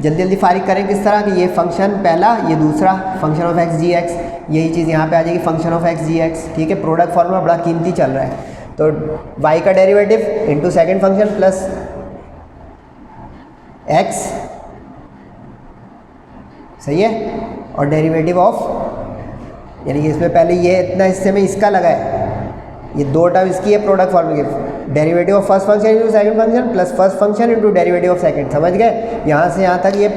जल्दी जल्दी फारिग करें किस तरह कि ये फंक्शन पहला, ये दूसरा, function of x g x, यही चीज़ यहाँ पे आ जाएगी function of x g x. ठीक है, प्रोडक्ट फॉर्मूला बड़ा कीमती चल रहा है। तो y का derivative into second function plus x, सही है, और डेरिवेटिव ऑफ, यानी कि इसमें पहले ये इतना हिस्से में इसका लगा है, ये दो टर्म इसकी है प्रोडक्ट फॉर्मूले की, derivative of first function into second function plus first function into derivative of second. समझ गए, यहाँ से यहाँ तक ये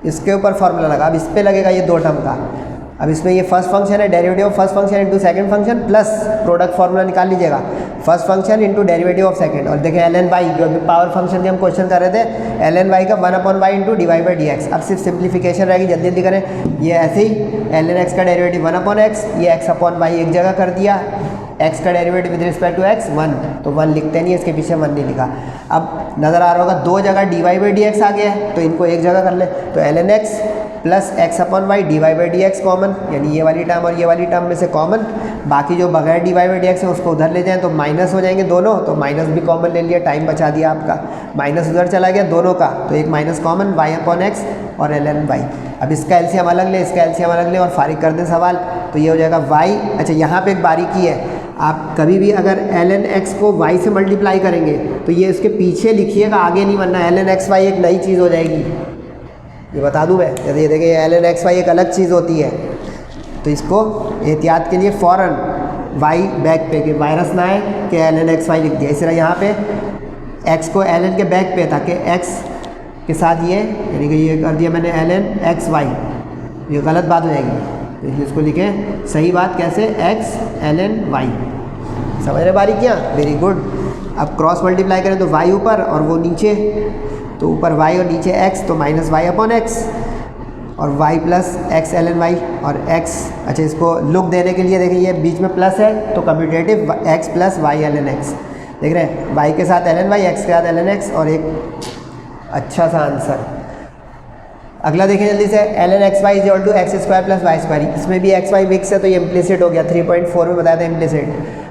इसके ऊपर फॉर्मूला लगा। अब इस पे लगेगा ये दो टर्म का। अब इसमें ये फर्स्ट फंक्शन है, derivative of first function into second function plus product formula निकाल लीजिएगा, first function into derivative of second. और देखें ln y, जो अभी पावर फंक्शन के हम क्वेश्चन कर रहे थे, ln y का 1/y into divide by D x. अब सिर्फ सिंप्लीफिकेशन रहेगी, जल्दी जल्दी करें। ये ऐसे ही ln x का डेरिवेटिव 1/x, ये x/y एक जगह कर दिया, x का derivative with respect to x 1, तो 1 लिखते नहीं है, इसके पीछे 1 नहीं लिखा। अब नज़र आ रहा होगा दो जगह dy बाई डी एक्स आ गया है, तो इनको एक जगह कर ले। तो ln x plus x/y dy by D x common, यानी ये वाली टर्म और ये वाली टर्म में से कॉमन, बाकी जो बगैर dy बाई डी एक्स है उसको उधर ले जाएं तो माइनस हो जाएंगे दोनों, तो माइनस भी कॉमन ले लिया, टाइम बचा दिया आपका, माइनस उधर चला गया दोनों का, तो एक माइनस कॉमन y/x और ln y। अब इसका एलसीएम अलग ले, इसका एलसीएम अलग ले और फारिग कर दें सवाल, तो ये हो जाएगा y। अच्छा, यहाँ पे एक बारीकी है, आप कभी भी अगर ln x को y से मल्टीप्लाई करेंगे तो ये इसके पीछे लिखिएगा, आगे नहीं बनना। ln xy एक नई चीज़ हो जाएगी, ये बता दूं मैं। जैसे ये देखिए ln xy एक अलग चीज़ होती है, तो इसको एहतियात के लिए फ़ौरन y बैक पे, कि वायरस ना आए कि ln xy लिख दिया। इस तरह यहाँ पे x को ln के बैक पे था कि x के साथ ये, यानी कि ये कर दिया मैंने ln xy, ये गलत बात हो जाएगी, तो इसको लिखें सही बात कैसे, x ln y। समझ रहे बारीकियाँ, वेरी गुड। अब क्रॉस मल्टीप्लाई करें तो y ऊपर और वो नीचे, तो ऊपर y और नीचे x, तो माइनस y/x और y plus x ln y और x। अच्छा, इसको लुक देने के लिए देखिए ये बीच में प्लस है तो commutative x plus y ln x, देख रहे हैं, y के साथ ln y, x के साथ ln x, और एक अच्छा सा आंसर। अगला देखें जल्दी से, ln xy is equal to x square plus y square. इसमें भी xy मिक्स है तो ये इम्प्लिसिट हो गया, 3.4 में बताया था इम्प्लिसिट।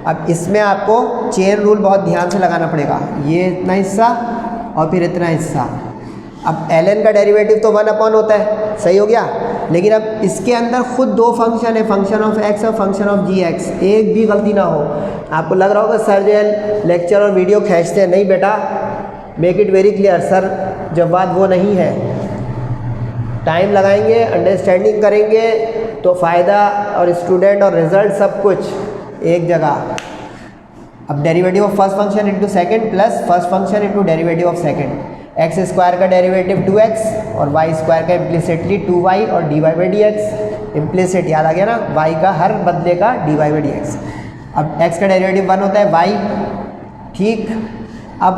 अब इसमें आपको चेन रूल बहुत ध्यान से लगाना पड़ेगा, ये इतना हिस्सा और फिर इतना हिस्सा। अब ln का डेरिवेटिव तो 1 होता है, सही हो गया, लेकिन अब इसके अंदर खुद दो फंक्शन है, फंक्शन ऑफ x और फंक्शन ऑफ जी एक्स, एक भी गलती ना हो। आपको लग रहा होगा सर जो लेक्चर और वीडियो खींचते हैं, नहीं बेटा, make it very clear, sir जवाब वो नहीं है। टाइम लगाएंगे, अंडरस्टैंडिंग करेंगे तो फ़ायदा, और स्टूडेंट और रिजल्ट सब कुछ एक जगह। अब derivative of first function into second plus first function into derivative of second, x square का डेरिवेटिव 2x और वाई स्क्वायर का इम्प्लिसिटली 2y और d Y by D x. Implicit याद आ गया ना, y का हर बदले का d Y by D x. अब x का डेरिवेटिव 1 होता है y, ठीक। अब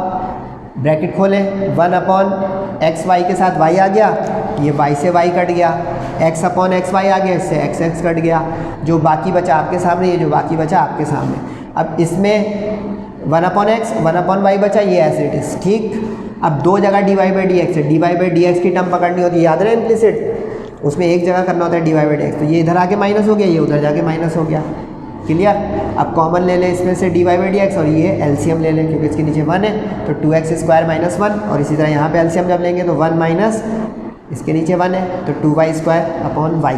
ब्रैकेट खोलें, 1/xy के साथ y आ गया, ये y से y कट गया, x/xy आ गया, इससे x कट गया, जो बाकी बचा आपके सामने, ये जो बाकी बचा आपके सामने। अब इसमें 1/x 1/y बचा, ये एज इट इज़, ठीक। अब दो जगह D Y by D X है, D Y by D X की टर्म पकड़नी होती है, याद रहे इम्प्लिसिट, उसमें एक जगह करना होता है D Y by D x, तो ये इधर आके माइनस हो गया, ये उधर जाके माइनस हो गया, क्लियर। अब कॉमन ले लें इसमें से d Y by D x, और ये एलसीएम ले लें क्योंकि इसके नीचे 1 है, तो 2x स्क्वायर माइनस 1, और इसी तरह यहाँ पे एलसीएम जब लेंगे तो 1 माइनस इसके नीचे 1 है, तो 2y square upon y।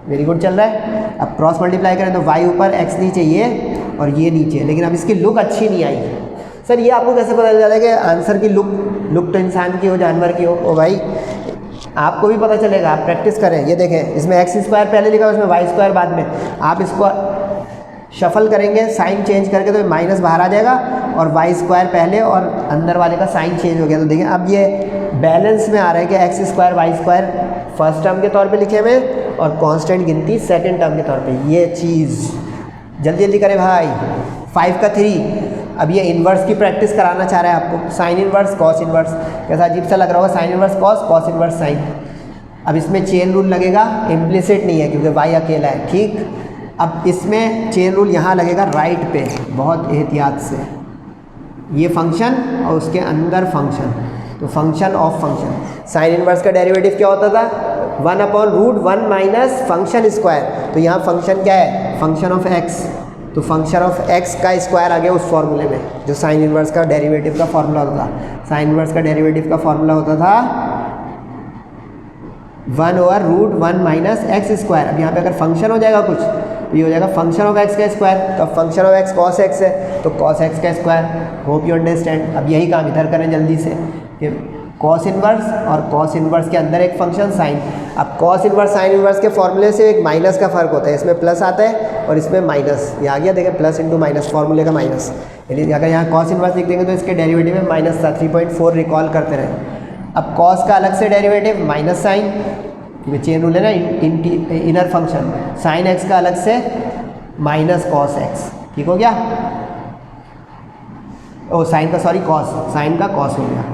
Very good चल रहा है। अब क्रॉस मल्टीप्लाई करें तो y ऊपर, x नीचे, ये और ये नीचे, लेकिन अब इसकी लुक अच्छी नहीं आई। सर ये आपको कैसे पता चल जाता है कि आंसर की लुक तो इंसान की हो, जानवर की हो? ओ भाई, आपको भी पता चलेगा, आप प्रैक्टिस करें। ये देखें, इसमें एक्स स्क्वायर पहले लिखा है, उसमें वाई स्क्वायर बाद में। आप इसको शफल करेंगे, साइन चेंज करके, तो माइनस बाहर आ जाएगा, और वाई स्क्वायर पहले और अंदर वाले का साइन चेंज हो गया। तो देखें अब ये बैलेंस में आ रहा है कि x square y square first term के तौर पे लिखे हुए और कांस्टेंट गिनती सेकंड टर्म के तौर पे। ये चीज़ जल्दी जल्दी करें भाई। 5 का 3। अब ये इन्वर्स की प्रैक्टिस कराना चाह रहा है आपको। साइन इन्वर्स कॉस इन्वर्स, कैसा अजीब सा लग रहा होगा, sine inverse cos, cos inverse sine. अब इसमें चेन रूल लगेगा, इम्प्लिसिट नहीं है क्योंकि वाई अकेला है, ठीक। अब इसमें चेन रूल यहाँ लगेगा राइट पे, बहुत एहतियात से। ये फंक्शन और उसके अंदर फंक्शन, तो function of function. Sign inverse का डेरिवेटिव क्या होता था? 1/√1 माइनस फंक्शन स्क्वायर। तो यहाँ फंक्शन क्या है? Function of x. तो फंक्शन ऑफ एक्स का स्क्वायर आ गया उस फॉर्मूले में जो साइन इन्वर्स का डेरिवेटिव का फॉर्मूला होता था। साइन इन्वर्स का डेरिवेटिव का फॉर्मूला होता था 1/√1 माइनस एक्स स्क्वायर। अब यहाँ पे अगर फंक्शन हो जाएगा कुछ तो ये हो जाएगा फंक्शन ऑफ एक्स का स्क्वायर। तो अब function of x cos x है तो कॉस एक्स का स्क्वायर। Hope you understand. अब यही काम इधर करें जल्दी से कि कॉस इन्वर्स और कॉस इन्वर्स के अंदर एक फंक्शन साइन। अब कॉस इन्वर्स साइन इन्वर्स के फॉर्मूले से एक माइनस का फ़र्क होता है, इसमें प्लस आता है और इसमें माइनस। ये आ गया देखें, प्लस इंटू माइनस, फॉर्मूले का माइनस। यानी अगर यहाँ कॉस इन्वर्स लिख देंगे तो इसके डेरिवेटिव में माइनस था, 3.4 रिकॉल करते रहे। अब कॉस का अलग से डेरिवेटिव माइनस साइन, क्योंकि चेन रूल है ना, इनर फंक्शन। साइन एक्स का अलग से माइनस कॉस एक्स, ठीक हो गया। ओ साइन का, सॉरी कॉस, साइन का कॉस हो गया,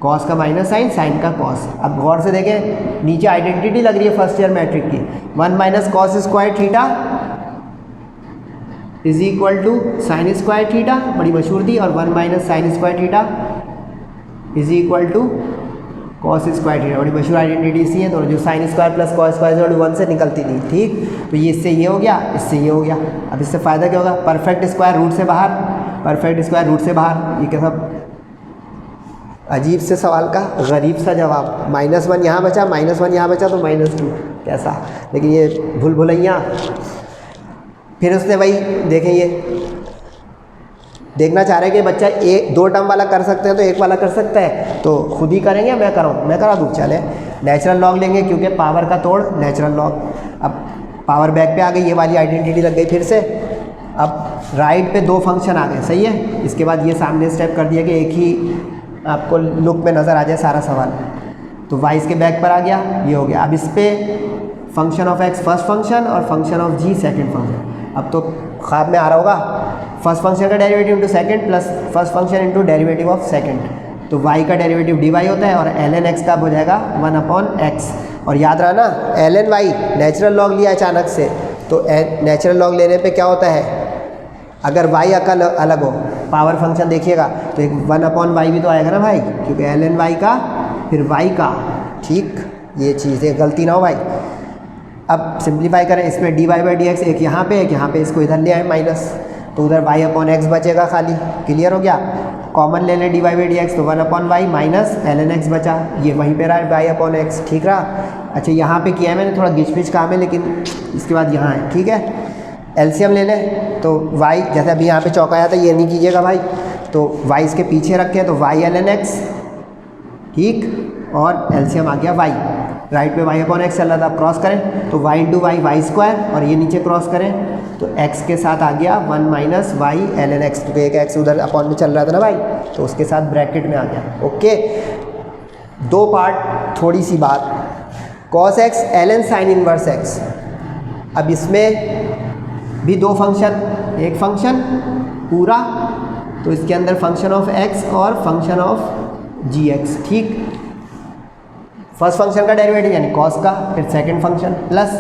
कॉस का माइनस साइन, साइन का कॉस। अब गौर से देखें नीचे आइडेंटिटी लग रही है फर्स्ट ईयर मैट्रिक की, 1 minus cos square theta is equal to sine square theta, बड़ी मशहूर थी, और 1 minus sine square theta is equal to cos square theta, बड़ी मशहूर आइडेंटिटी सी है। तो जो sine square plus cos square 1 से निकलती थी, ठीक। तो ये इससे ये हो गया, इससे ये हो गया। अब इससे फ़ायदा क्या होगा? परफेक्ट स्क्वायर रूट से बाहर, परफेक्ट स्क्वायर रूट से बाहर। ये कैसा अजीब से सवाल का गरीब सा जवाब। -1 यहाँ बचा, -1 यहाँ बचा तो -2, कैसा। लेकिन ये भूल भुलैया। फिर उसने वही देखें, ये देखना चाह रहे हैं कि बच्चा एक 2 टर्म वाला कर सकते हैं तो एक वाला कर सकता है, तो खुद ही करेंगे, मैं कराऊँ, मैं करा दूँ। चले नेचुरल लॉग लेंगे क्योंकि पावर का तोड़ नेचुरल लॉग। अब पावर बैक पे आ गई, ये वाली आइडेंटिटी लग गई फिर से। अब राइट पे 2 फंक्शन आ गए, सही है। इसके बाद ये सामने स्टेप कर दिया कि एक ही आपको लुक में नज़र आ जाए सारा सवाल। तो वाई के बैक पर आ गया, ये हो गया। अब इस पर function of X first function और function of G second function. अब तो ख्वाब में आ रहा होगा, फर्स्ट फंक्शन का derivative into second plus first function into derivative of second. तो y का डेरिवेटिव dy होता है और ln x का हो जाएगा 1/x। और याद रहा ना, ln y नेचुरल लॉग लिया अचानक से, तो नेचुरल लॉग लेने पे क्या होता है, अगर y अलग हो, पावर फंक्शन देखिएगा तो एक 1/y भी तो आएगा ना भाई, क्योंकि ln y का फिर y का, ठीक। ये चीज़ है, गलती ना हो भाई। अब सिंप्लीफाई करें, इसमें dy/dx एक यहाँ पे, एक यहाँ पे, इसको इधर ले आए माइनस, तो उधर y/x बचेगा खाली। क्लियर हो गया। कॉमन ले लें dy/dx, तो 1/y माइनस ln x बचा, ये वहीं पे रहा y/x, ठीक रहा। अच्छा यहाँ पे किया है मैंने, थोड़ा घिच-पिच काम है, लेकिन इसके बाद यहाँ है, ठीक है। एलसीएम ले लें तो y, जैसे अभी यहाँ पे चौका आया था, ये नहीं कीजिएगा भाई। तो y इसके पीछे रखें तो y ln x, ठीक, और एलसीएम आ गया y। राइट पे y/x चल रहा था, क्रॉस करें तो y into y y square, और ये नीचे क्रॉस करें तो x के साथ आ गया 1 माइनस वाई ln x, क्योंकि एक x उधर अपॉन में चल रहा था ना भाई, तो उसके साथ ब्रैकेट में आ गया। ओके, 2 पार्ट, थोड़ी सी बात। cos x ln sine inverse x। अब इसमें भी 2 फंक्शन, एक फंक्शन पूरा, तो इसके अंदर फंक्शन ऑफ x और फंक्शन ऑफ gx, ठीक। फर्स्ट फंक्शन का डेरिवेटिव यानी कॉस का, फिर second function plus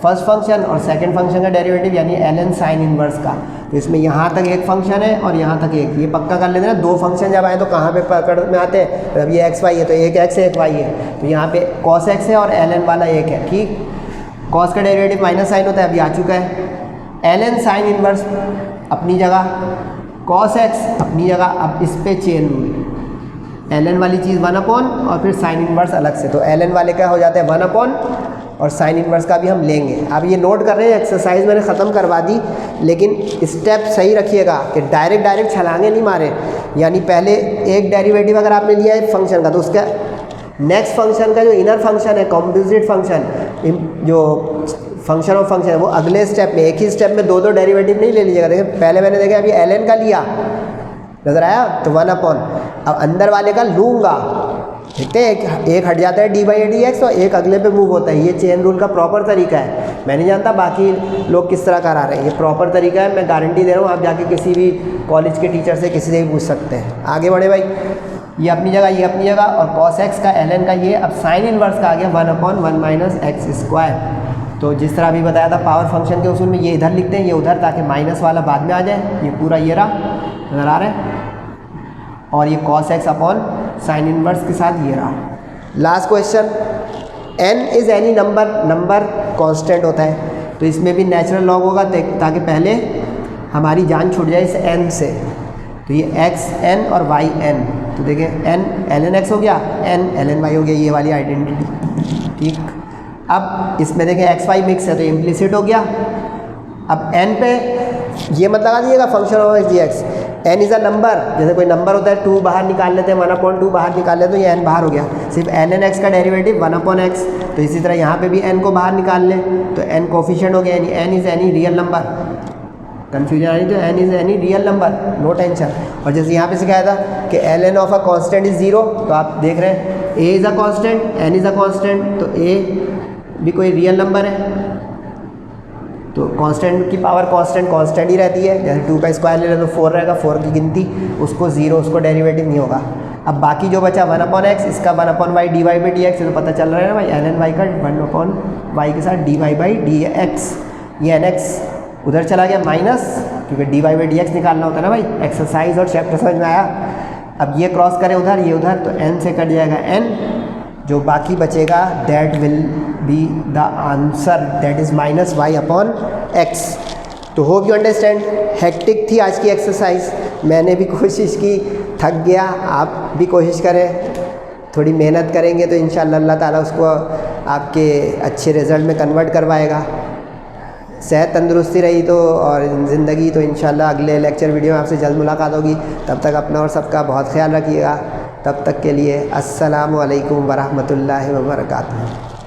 first function और सेकंड फंक्शन का डेरिवेटिव यानी ln साइन इनवर्स का। तो इसमें यहाँ तक एक फंक्शन है और यहाँ तक एक, ये पक्का कर लेते हैं ना। 2 फंक्शन जब आए तो कहाँ पे पकड़ में आते हैं, तो अब ये x y है तो एक x है एक y है, तो यहाँ पे cos x है और ln वाला एक है, ठीक। cos का डेरिवेटिव माइनस साइन होता है, अभी आ चुका है। ln साइन इनवर्स अपनी जगह, cos x अपनी जगह। अब इस पर चेन रूल, ln वाली चीज़ 1/, और फिर साइन इनवर्स अलग से, तो ln वाले क्या हो जाते हैं 1/, और साइन इनवर्स का भी हम लेंगे। अब ये नोट कर रहे हैं, एक्सरसाइज मैंने ख़त्म करवा दी, लेकिन स्टेप सही रखिएगा कि डायरेक्ट छलांगे नहीं मारे। यानी पहले एक डेरिवेटिव अगर आपने लिया है फंक्शन का, तो उसका नेक्स्ट फंक्शन का जो इनर फंक्शन है, कॉम्पोजिट फंक्शन, जो फंक्शन ऑफ फंक्शन है, वो अगले स्टेप में, एक ही स्टेप में 2 डेरिवेटिव नहीं ले लीजिएगा। देखिए पहले मैंने देखा अभी ln का लिया, नज़र आया, तो 1/, अब अंदर वाले का लूँगा, देखते हैं एक हट जाता है डी बाई डी एक्स और एक अगले पे मूव होता है। ये चेन रूल का प्रॉपर तरीका है। मैं नहीं जानता बाकी लोग किस तरह करा रहे हैं, ये प्रॉपर तरीका है। मैं गारंटी दे रहा हूँ, आप जाके किसी भी कॉलेज के टीचर से किसी से भी पूछ सकते हैं। आगे बढ़े भाई, ये अपनी जगह, ये अपनी जगह, और कॉस एक्स का ln का ये। अब साइन इनवर्स का आ गया 1/1 माइनस एक्स स्क्वायर। तो जिस तरह अभी बताया था पावर फंक्शन के उसूल में, ये इधर लिखते हैं, ये उधर, ताकि माइनस वाला बाद में आ जाए। ये पूरा ये रहा, नजर आ रहा है, और ये cos x upon sine inverse के साथ ये रहा। Last question, n is any number constant होता है, तो इसमें भी नेचुरल लॉग होगा ताकि पहले हमारी जान छूट जाए इस n से। तो ये x n और y n, तो देखें n ln x हो गया, n ln y हो गया, ये वाली आइडेंटिटी। ठीक, अब इसमें देखें एक्स वाई मिक्स है तो इम्प्लिसिट हो गया। अब n पे ये मत लगा दीजिएगा function of x D x. n is a number, जैसे कोई नंबर होता है 2 बाहर निकाल लेते हैं, 1/2 बाहर निकाल लेते हैं, तो ये n बाहर हो गया। सिर्फ ln x का डेरिवेटिव 1/x, तो इसी तरह यहाँ पे भी n को बाहर निकाल लें तो n कोफिशिएंट हो गया, यानी n is any real number. Confusion आ रही तो n is any real number, no tension. और जैसे यहाँ पे सिखाया था कि ln of a constant is 0, तो आप देख रहे हैं a is a constant, n is a constant, तो a भी कोई रियल नंबर है, तो कांस्टेंट की पावर कांस्टेंट ही रहती है। जैसे 2 का स्क्वायर ले लें तो 4 रहेगा, 4 की गिनती, उसको 0, उसको डेरिवेटिव नहीं होगा। अब बाकी जो बचा 1/x, इसका 1/y dy by D x, तो पता चल रहा है ना भाई, ln y का 1/y के साथ dy बाई डी एक्स। ये nx उधर चला गया माइनस, क्योंकि dy बाई डी एक्स निकालना होता है ना भाई। एक्सरसाइज और चैप्टर समझ में आया। अब ये क्रॉस करें उधर, ये उधर, तो n से कट जाएगा n, जो बाकी बचेगा that will be the answer, that is -y/x। तो होप यू अंडरस्टैंड। हेक्टिक थी आज की एक्सरसाइज, मैंने भी कोशिश की, थक गया, आप भी कोशिश करें, थोड़ी मेहनत करेंगे तो इंशाअल्लाह अल्लाह ताला उसको आपके अच्छे रिज़ल्ट में कन्वर्ट करवाएगा। सेहत तंदुरुस्ती रही तो और ज़िंदगी, तो इंशाअल्लाह अगले लेक्चर वीडियो में आपसे जल्द मुलाकात होगी। तब तक अपना और सबका बहुत ख्याल रखिएगा। तब तक के लिए अस्सलामु अलैकुम वरहमतुल्लाहि वबरकातुहू।